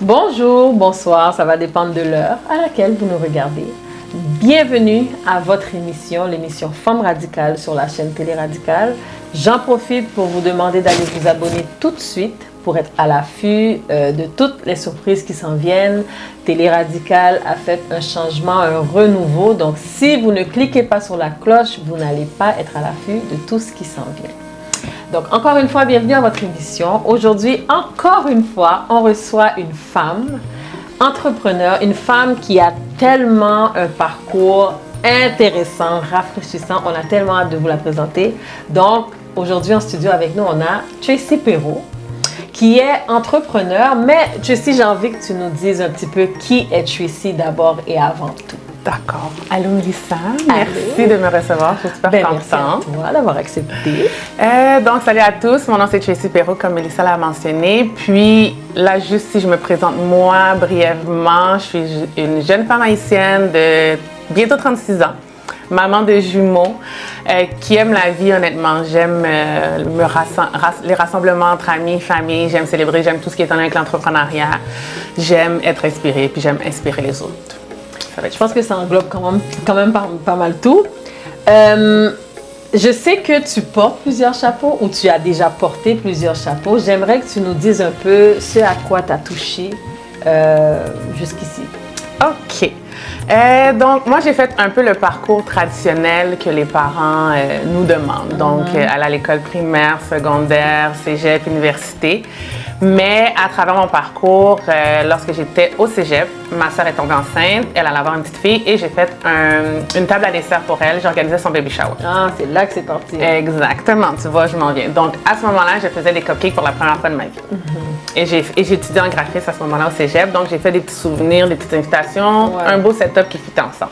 Bonjour, bonsoir, ça va dépendre de l'heure à laquelle vous nous regardez. Bienvenue à votre émission, l'émission Femmes radicales sur la chaîne Télé Radicale. J'en profite pour vous demander d'aller vous abonner tout de suite pour être à l'affût de toutes les surprises qui s'en viennent. Télé Radicale a fait un changement, un renouveau. Donc, si vous ne cliquez pas sur la cloche, vous n'allez pas être à l'affût de tout ce qui s'en vient. Donc, encore une fois, bienvenue à votre émission. Aujourd'hui, encore une fois, on reçoit une femme entrepreneur, une femme qui a tellement un parcours intéressant, rafraîchissant. On a tellement hâte de vous la présenter. Donc, aujourd'hui en studio avec nous, on a Tracy Perrault, qui est entrepreneur. Mais Tracy, j'ai envie que tu nous dises un petit peu qui est Tracy d'abord et avant tout. D'accord. Allô, Melissa. Merci de me recevoir. Je suis super contente. Merci à toi d'avoir accepté. Donc, salut à tous. Mon nom, c'est Tracy Perrault, comme Melissa l'a mentionné. Puis, là, juste si je me présente moi brièvement, je suis une jeune femme haïtienne de bientôt 36 ans, maman de jumeaux, qui aime la vie, honnêtement. J'aime les rassemblements entre amis, famille. J'aime célébrer. J'aime tout ce qui est en lien avec l'entrepreneuriat. J'aime être inspirée, puis j'aime inspirer les autres. Je pense que ça englobe quand même pas mal tout. Je sais que tu portes plusieurs chapeaux ou tu as déjà porté plusieurs chapeaux. J'aimerais que tu nous dises un peu ce à quoi tu as touché jusqu'ici. OK. Donc, moi, j'ai fait un peu le parcours traditionnel que les parents nous demandent. Donc, aller à l'école primaire, secondaire, cégep, université. Mais à travers mon parcours, lorsque j'étais au cégep, ma sœur est tombée enceinte, elle allait avoir une petite fille et j'ai fait une table à dessert pour elle. J'organisais son baby shower. Ah, c'est là que c'est parti. Exactement, tu vois, je m'en viens. Donc, à ce moment-là, je faisais des cupcakes pour la première fois de ma vie. Et j'ai étudié en graphisme à ce moment-là au cégep. Donc, j'ai fait des petits souvenirs, des petites invitations, un beau setup qui fitait ensemble.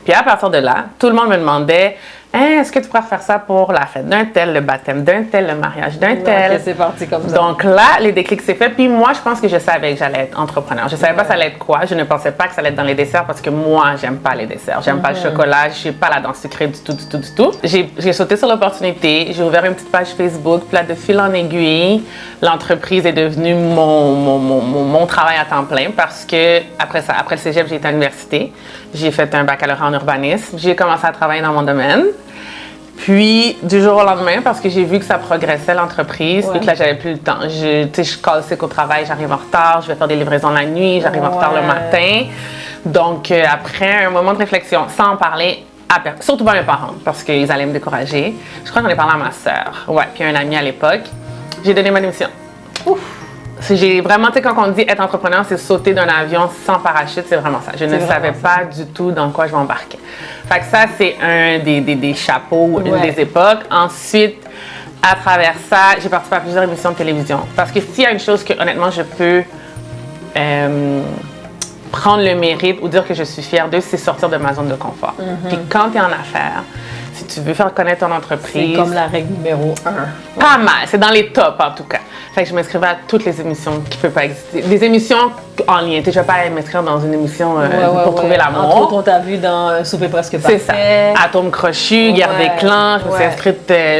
Puis à partir de là, tout le monde me demandait est-ce que tu pourrais faire ça pour la fête d'un tel, le baptême d'un tel, le mariage d'un tel? Okay, c'est parti comme ça. Donc là, les déclics s'est fait. Puis moi, je pense que je savais que j'allais être entrepreneur. Je savais pas ça allait être quoi. Je ne pensais pas que ça allait être dans les desserts parce que moi, j'aime pas les desserts. J'aime pas le chocolat. Je suis pas là dans le sucré du tout. J'ai sauté sur l'opportunité. J'ai ouvert une petite page Facebook. Puis là, de fil en aiguille, l'entreprise est devenue mon travail à temps plein parce que après le cégep, j'ai été à l'université. J'ai fait un baccalauréat en urbanisme. J'ai commencé à travailler dans mon domaine. Puis, du jour au lendemain, parce que j'ai vu que ça progressait l'entreprise, puis que là, j'avais plus le temps. Je casse qu'au travail, j'arrive en retard, je vais faire des livraisons la nuit, j'arrive en retard le matin. Donc, après un moment de réflexion, sans en parler, surtout pas à mes parents, parce qu'ils allaient me décourager, je crois que j'en ai parlé à ma sœur, puis un ami à l'époque, j'ai donné ma démission. Ouf! J'ai vraiment, tu sais, quand on dit être entrepreneur, c'est sauter d'un avion sans parachute, c'est vraiment ça. Je ne savais pas du tout dans quoi je m'embarquais. Fait que ça, c'est un des chapeaux, une des époques. Ensuite, à travers ça, j'ai participé à plusieurs émissions de télévision. Parce que s'il y a une chose que, honnêtement, je peux prendre le mérite ou dire que je suis fière d'eux, c'est sortir de ma zone de confort. Puis quand tu es en affaires, si tu veux faire connaître ton entreprise... C'est comme la règle numéro 1. Pas mal, c'est dans les tops en tout cas. Fait que je m'inscrivais à toutes les émissions qui ne peuvent pas exister. Des émissions en lien. Je ne vais pas aller m'inscrire dans une émission pour trouver l'amour. Entre autres, on t'a vu dans Souper presque parfait. C'est ça. Atome crochu, Guerre des clans. Je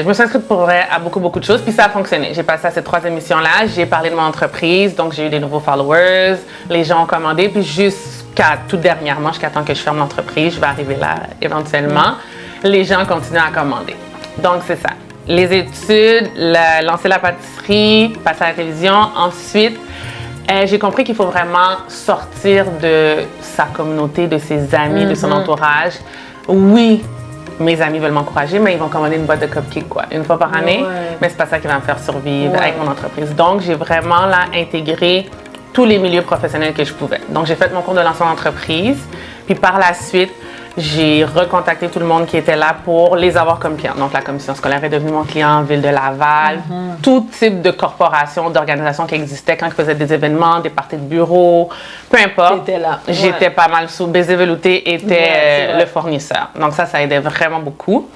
me suis inscrite pour vrai à beaucoup de choses. Puis ça a fonctionné. J'ai passé à ces 3 émissions-là. J'ai parlé de mon entreprise. Donc, j'ai eu des nouveaux followers. Les gens ont commandé. Puis jusqu'à tout dernièrement, jusqu'à temps que je ferme l'entreprise, je vais arriver là éventuellement. Les gens continuent à commander. Donc, c'est ça. Les études, lancer la pâtisserie, passer à la télévision. Ensuite, j'ai compris qu'il faut vraiment sortir de sa communauté, de ses amis, de son entourage. Oui, mes amis veulent m'encourager, mais ils vont commander une boîte de cupcakes une fois par année. Mais c'est pas ça qui va me faire survivre avec mon entreprise. Donc, j'ai vraiment là intégré tous les milieux professionnels que je pouvais. Donc, j'ai fait mon cours de lancement d'entreprise. Puis par la suite, j'ai recontacté tout le monde qui était là pour les avoir comme clients. Donc, la commission scolaire est devenue mon client, Ville de Laval, tout type de corporation, d'organisation qui existait quand ils faisaient des événements, des parties de bureau, peu importe. T'étais là. J'étais pas mal sous. Baiser Velouté était le fournisseur. Donc, ça aidait vraiment beaucoup.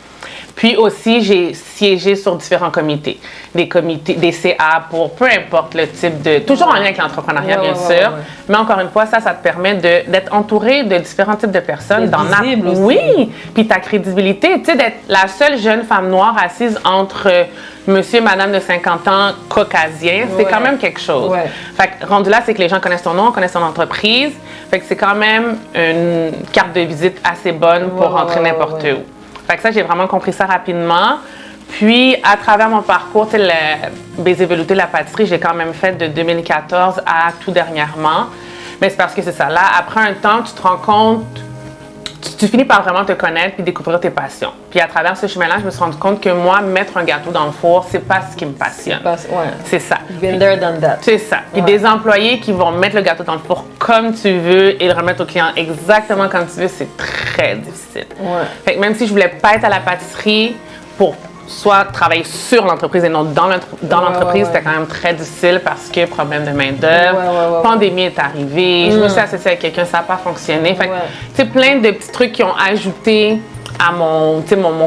Puis aussi, j'ai siégé sur différents comités. Des comités, des CA pour peu importe le type de... Toujours en lien avec l'entrepreneuriat, bien sûr. Mais encore une fois, ça te permet d'être entouré de différents types de personnes. Visible aussi. Oui! Puis ta crédibilité, tu sais, d'être la seule jeune femme noire assise entre monsieur et madame de 50 ans caucasien, c'est quand même quelque chose. Ouais. Fait que rendu là, c'est que les gens connaissent ton nom, connaissent ton entreprise. Fait que c'est quand même une carte de visite assez bonne pour rentrer n'importe où. Fait que ça, j'ai vraiment compris ça rapidement. Puis, à travers mon parcours, tu sais, le baiser velouté, la pâtisserie, j'ai quand même fait de 2014 à tout dernièrement. Mais c'est parce que c'est ça. Là, après un temps, tu te rends compte, tu finis par vraiment te connaître puis découvrir tes passions. Puis à travers ce chemin-là, je me suis rendu compte que moi, mettre un gâteau dans le four, c'est pas ce qui me passionne. C'est ça. Been there, done that. C'est ça. Puis des employés qui vont mettre le gâteau dans le four comme tu veux et le remettre au client exactement comme tu veux, c'est très difficile. Fait que même si je voulais pas être à la pâtisserie pour soit travailler sur l'entreprise et non dans l'entreprise, c'était quand même très difficile parce que problème de main-d'œuvre, pandémie est arrivée, je me suis associée avec quelqu'un, ça n'a pas fonctionné. Fait que, tu sais, plein de petits trucs qui ont ajouté à mon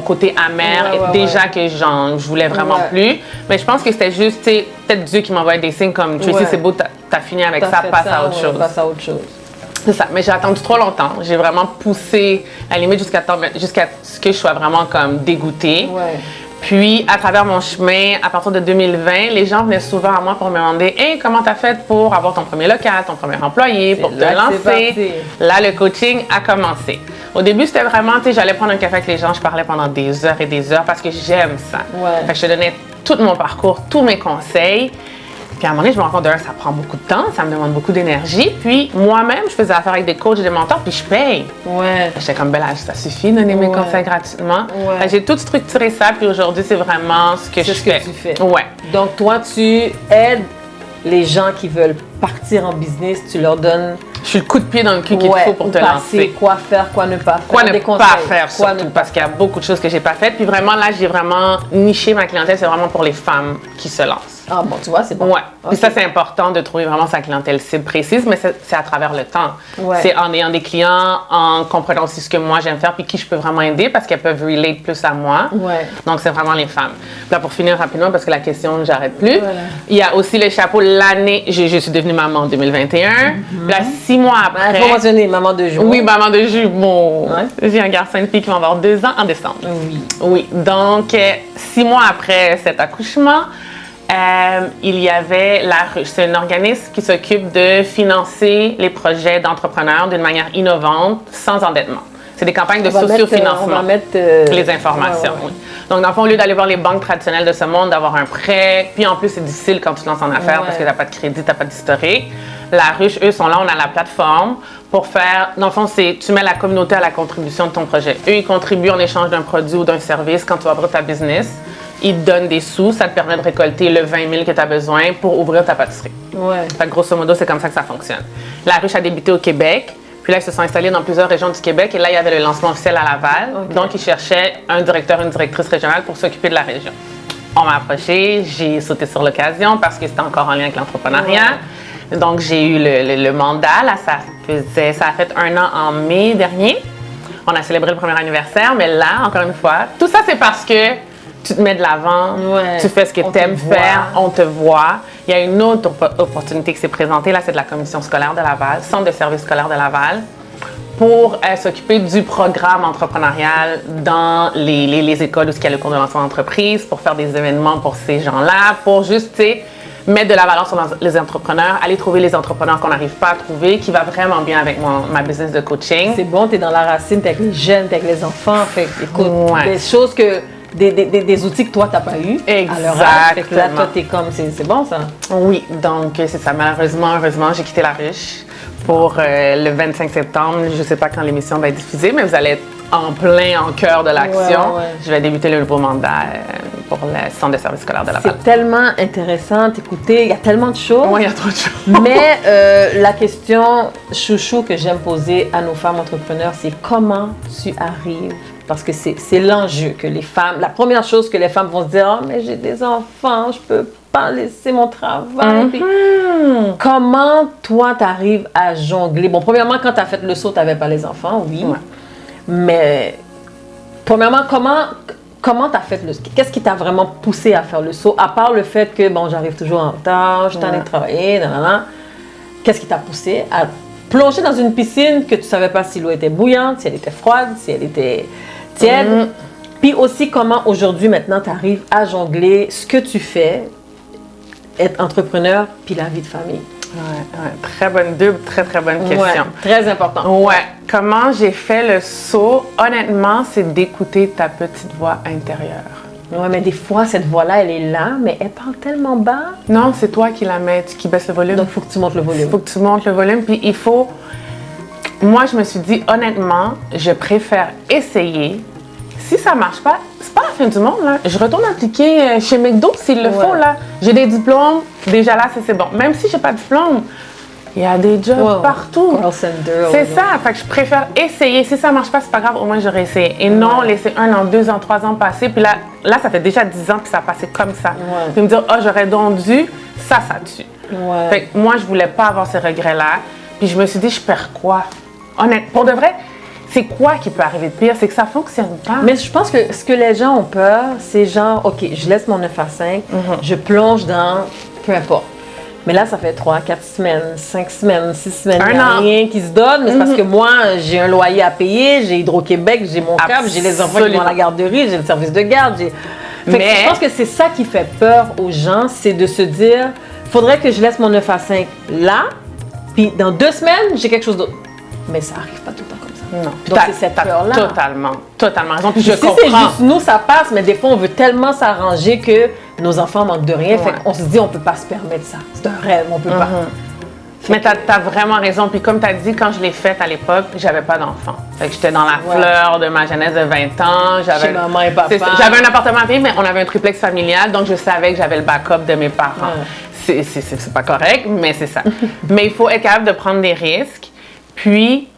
côté amer, déjà que je voulais vraiment plus. Mais je pense que c'était juste, tu sais, peut-être Dieu qui m'envoyait des signes comme, tu sais, c'est beau, t'as fini avec ça, passe à autre chose. Passe à autre chose. C'est ça, mais j'ai attendu trop longtemps. J'ai vraiment poussé à la limite jusqu'à ce que je sois vraiment comme dégoûtée. Puis, à travers mon chemin, à partir de 2020, les gens venaient souvent à moi pour me demander « Hey, comment t'as fait pour avoir ton premier local, ton premier employé, pour te lancer? » Là, le coaching a commencé. Au début, c'était vraiment, tu sais, j'allais prendre un café avec les gens, je parlais pendant des heures et des heures parce que j'aime ça. Fait que je donnais tout mon parcours, tous mes conseils. Puis à un moment donné, je me rends compte ça prend beaucoup de temps, ça me demande beaucoup d'énergie. Puis moi-même, je faisais affaire avec des coachs et des mentors, puis je paye. J'étais comme, ça suffit de donner mes conseils gratuitement. J'ai tout structuré ça, puis aujourd'hui, c'est vraiment ce que je fais. C'est ce que tu fais. Donc toi, tu aides les gens qui veulent partir en business, tu leur donnes... Je suis le coup de pied dans le cul qu'il faut pour te lancer. Quoi faire, quoi ne pas faire. Quoi ne pas faire, surtout, parce qu'il y a beaucoup de choses que j'ai pas faites. Puis vraiment, là, j'ai vraiment niché ma clientèle, c'est vraiment pour les femmes qui se lancent. Ah bon, tu vois, c'est bon. Puis ça, c'est important de trouver vraiment sa clientèle cible précise, mais c'est à travers le temps. C'est en ayant des clients, en comprenant aussi ce que moi j'aime faire, puis qui je peux vraiment aider, parce qu'elles peuvent relate plus à moi. Donc, c'est vraiment les femmes. Là, pour finir rapidement, parce que la question, j'arrête plus. Il y a aussi le chapeau, l'année, je suis devenue maman en 2021. Là, 6 mois après... Il faut mentionner maman de jumeaux. Oui, maman de jumeaux. J'ai un garçon et une fille qui vont avoir 2 ans en décembre. Oui. Donc, 6 mois après cet accouchement, il y avait La Ruche. C'est un organisme qui s'occupe de financer les projets d'entrepreneurs d'une manière innovante, sans endettement. C'est des campagnes de sociofinancement. On va mettre les informations. Donc, dans le fond, au lieu d'aller voir les banques traditionnelles de ce monde, d'avoir un prêt, puis en plus, c'est difficile quand tu te lances en affaires parce que tu n'as pas de crédit, tu n'as pas d'historique. La Ruche, eux, sont là, on a la plateforme pour faire... Dans le fond, tu mets la communauté à la contribution de ton projet. Eux, ils contribuent en échange d'un produit ou d'un service quand tu vas ouvrir ta business. Ils te donnent des sous, ça te permet de récolter le 20 000 que tu as besoin pour ouvrir ta pâtisserie. Fait que grosso modo, c'est comme ça que ça fonctionne. La Ruche a débuté au Québec. Puis là, ils se sont installés dans plusieurs régions du Québec. Et là, il y avait le lancement officiel à Laval. Donc, ils cherchaient un directeur, une directrice régionale pour s'occuper de la région. On m'a approché, j'ai sauté sur l'occasion parce que c'était encore en lien avec l'entrepreneuriat. Donc, j'ai eu le mandat. Là, ça a fait 1 an en mai dernier. On a célébré le premier anniversaire. Mais là, encore une fois, tout ça, c'est parce que tu te mets de l'avant, tu fais ce que tu aimes faire, on te voit. Il y a une autre opportunité qui s'est présentée, là, c'est de la commission scolaire de Laval, centre de service scolaire de Laval, pour s'occuper du programme entrepreneurial dans les écoles où il y a le cours de lancement d'entreprise, pour faire des événements pour ces gens-là, pour juste, tu sais, mettre de la valeur sur les entrepreneurs, aller trouver les entrepreneurs qu'on n'arrive pas à trouver, qui va vraiment bien avec ma business de coaching. C'est bon, tu es dans la racine, tu es avec les jeunes, tu es avec les enfants, fait écoute, des choses que... Des outils que toi, tu n'as pas eu. Exactement. Là, toi, tu es comme, c'est bon, ça? Oui, donc c'est ça. Malheureusement, heureusement, j'ai quitté La Ruche pour le 25 septembre. Je ne sais pas quand l'émission va être diffusée, mais vous allez être en cœur de l'action. Je vais débuter le nouveau mandat pour le centre de service scolaire de Laval. C'est tellement intéressant d'écouter. Il y a tellement de choses. Oui, il y a trop de choses. Mais la question chouchou que j'aime poser à nos femmes entrepreneurs, c'est comment tu arrives? Parce que c'est l'enjeu que les femmes... La première chose que les femmes vont se dire, « Oh, mais j'ai des enfants, je peux pas laisser mon travail. Puis, comment toi, tu arrives à jongler? Bon, premièrement, quand tu as fait le saut, tu n'avais pas les enfants, oui. Mais, premièrement, comment tu as fait le saut? Qu'est-ce qui t'a vraiment poussé à faire le saut? À part le fait que, bon, j'arrive toujours en retard, je t'en ai travaillé, nanana. Qu'est-ce qui t'a poussé à plonger dans une piscine que tu ne savais pas si l'eau était bouillante, si elle était froide, si elle était tiède? Puis aussi, comment aujourd'hui, maintenant, tu arrives à jongler ce que tu fais, être entrepreneur, puis la vie de famille. Ouais. Deux très, très bonnes questions. Ouais, très important. Ouais. Comment j'ai fait le saut? Honnêtement, c'est d'écouter ta petite voix intérieure. Ouais, mais des fois, cette voix-là, elle est là, mais elle parle tellement bas. Non, c'est toi qui la mets, qui baisse le volume. Donc, il faut que tu montes le volume. Il faut que tu montes le volume, puis il faut... Moi, je me suis dit, honnêtement, je préfère essayer. Si ça marche pas, c'est pas la fin du monde, là. Je retourne appliquer chez McDo s'il le faut, là. J'ai des diplômes, déjà là, c'est bon. Même si j'ai pas de diplôme, il y a des jobs partout. Call center, c'est ça, fait que je préfère essayer. Si ça marche pas, c'est pas grave, au moins j'aurais essayé. Et non laisser 1 an, 2 ans, 3 ans passer, puis là, ça fait déjà 10 ans que ça a passé comme ça. Ouais. Puis me dire, j'aurais donc dû, ça tue. Ouais. Fait que moi, je voulais pas avoir ces regrets-là. Puis je me suis dit, je perds quoi? Honnêtement, pour de vrai, c'est quoi qui peut arriver de pire? C'est que ça fonctionne pas. Mais je pense que ce que les gens ont peur, c'est genre, OK, je laisse mon 9 à 5, je plonge dans peu importe. Mais là, ça fait 3, 4 semaines, 5 semaines, 6 semaines, il n'y a rien qui se donne. Mais c'est parce que moi, j'ai un loyer à payer, j'ai Hydro-Québec, j'ai mon câble, j'ai les enfants qui vont à la garderie, j'ai le service de garde. Je pense que c'est ça qui fait peur aux gens, c'est de se dire, faudrait que je laisse mon 9 à 5 là, puis dans 2 semaines, j'ai quelque chose d'autre. Mais ça n'arrive pas tout le temps comme ça. Non. Donc c'est cette peur-là. Totalement raison. Puis je comprends. C'est juste nous, ça passe, mais des fois, on veut tellement s'arranger que nos enfants manquent de rien. Fait qu'on se dit, on peut pas se permettre ça. C'est un rêve, on peut pas. Mais t'as vraiment raison. Puis comme t'as dit, quand je l'ai faite à l'époque, j'avais pas d'enfant. Fait que j'étais dans la fleur de ma jeunesse de 20 ans. Chez maman et papa. J'avais un appartement à payer, mais on avait un triplex familial, donc je savais que j'avais le backup de mes parents. C'est pas correct, mais c'est ça. Mais il faut être capable de prendre des risques. Puis,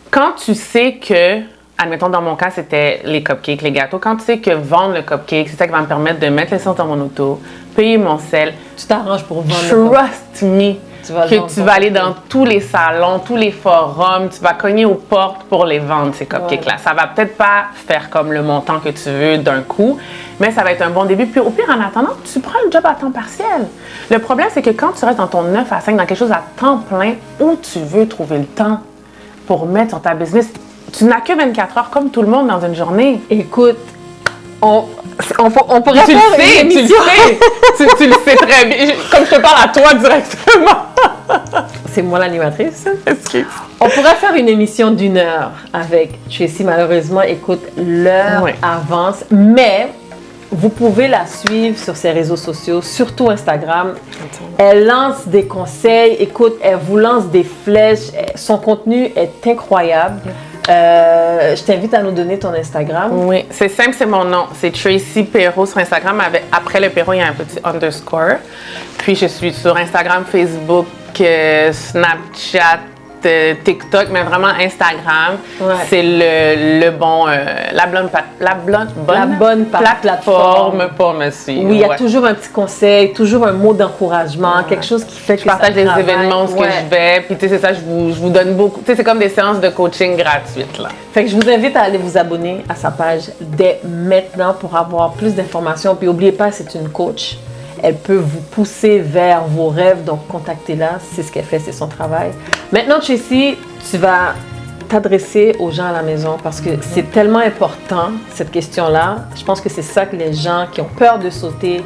quand tu sais que, admettons dans mon cas, c'était les cupcakes, les gâteaux, quand tu sais que vendre le cupcake, c'est ça qui va me permettre de mettre l'essence dans mon auto, payer mon sel. Tu t'arranges pour vendre Trust me. Tu vas aller dans tous les salons, tous les forums, tu vas cogner aux portes pour les vendre, ces cupcakes-là. Ça va peut-être pas faire comme le montant que tu veux d'un coup, mais ça va être un bon début. Puis au pire, en attendant, tu prends le job à temps partiel. Le problème, c'est que quand tu restes dans ton 9 à 5, dans quelque chose à temps plein, où tu veux trouver le temps pour mettre sur ta business, tu n'as que 24 heures comme tout le monde dans une journée. Écoute, on pourrait tu faire le sais, une émission. Tu le sais très bien. Comme je te parle à toi directement. C'est moi l'animatrice. Excuse. On pourrait faire une émission d'1 heure avec Tracy. Malheureusement, écoute, l'heure avance. Mais vous pouvez la suivre sur ses réseaux sociaux, surtout Instagram. Elle lance des conseils. Écoute, elle vous lance des flèches. Son contenu est incroyable. Je t'invite à nous donner ton Instagram. Oui, c'est simple, c'est mon nom. C'est Tracy Perrault sur Instagram. Après le Perrault, il y a un petit underscore. Puis je suis sur Instagram, Facebook, Snapchat, TikTok, mais vraiment Instagram. C'est la bonne plateforme pour me suivre. Oui, il y a toujours un petit conseil, toujours un mot d'encouragement, quelque chose qui fait que je partage des événements où je vais, puis tu sais, c'est ça, je vous donne beaucoup. Tu sais, c'est comme des séances de coaching gratuites, là. Fait que je vous invite à aller vous abonner à sa page dès maintenant pour avoir plus d'informations. Puis n'oubliez pas, c'est une coach. Elle peut vous pousser vers vos rêves, donc contactez-la, c'est ce qu'elle fait, c'est son travail. Maintenant, Tracy, tu vas t'adresser aux gens à la maison parce que c'est tellement important, cette question-là. Je pense que c'est ça que les gens qui ont peur de sauter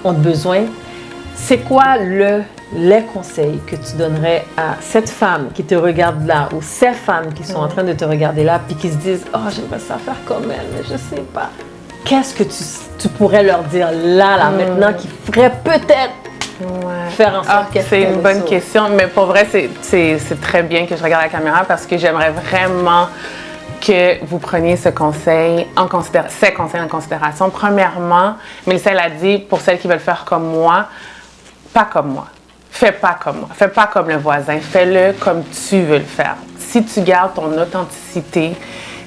ont besoin. C'est quoi les conseils que tu donnerais à cette femme qui te regarde là ou ces femmes qui sont en train de te regarder là puis qui se disent « Oh, j'aimerais ça faire comme elle, mais je sais pas. » Qu'est-ce que tu pourrais leur dire là, maintenant, qui ferait peut-être faire en sorte qu'elle c'est une bonne question, mais pour vrai, c'est très bien que je regarde la caméra parce que j'aimerais vraiment que vous preniez ces conseils en considération. Premièrement, Mélissa, elle a dit, pour celles qui veulent faire comme moi, pas comme moi. Fais pas comme moi. Fais pas comme le voisin. Fais-le comme tu veux le faire. Si tu gardes ton authenticité,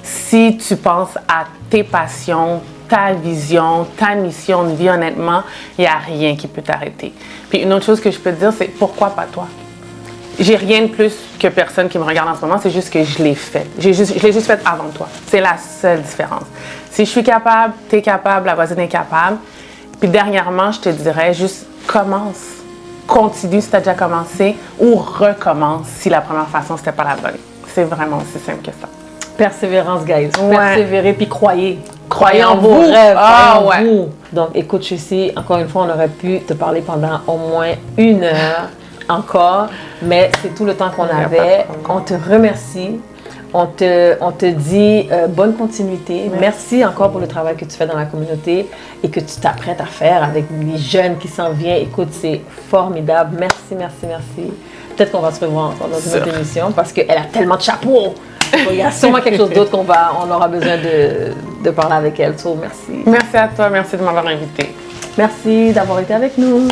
si tu penses à tes passions, ta vision, ta mission de vie, honnêtement, il n'y a rien qui peut t'arrêter. Puis une autre chose que je peux te dire, c'est pourquoi pas toi? J'ai rien de plus que personne qui me regarde en ce moment, c'est juste que je l'ai fait. Je l'ai juste fait avant toi. C'est la seule différence. Si je suis capable, tu es capable, la voisine est capable. Puis dernièrement, je te dirais juste commence. Continue si tu as déjà commencé ou recommence si la première façon, c'était pas la bonne. C'est vraiment aussi simple que ça. Persévérance, guys. Persévérez puis croyez. Croyez en vos rêves, Ah, croyez en vous. Donc, écoute, Tracy, encore une fois, on aurait pu te parler pendant au moins 1 heure encore, mais c'est tout le temps qu'on avait. On te remercie. On te dit bonne continuité. Merci encore pour le travail que tu fais dans la communauté et que tu t'apprêtes à faire avec les jeunes qui s'en viennent. Écoute, c'est formidable. Merci, merci, merci. Peut-être qu'on va se revoir encore dans une autre émission parce qu'elle a tellement de chapeaux. Il y a sûrement quelque chose d'autre on aura besoin de parler avec elle. So, merci. Merci à toi. Merci de m'avoir invité. Merci d'avoir été avec nous.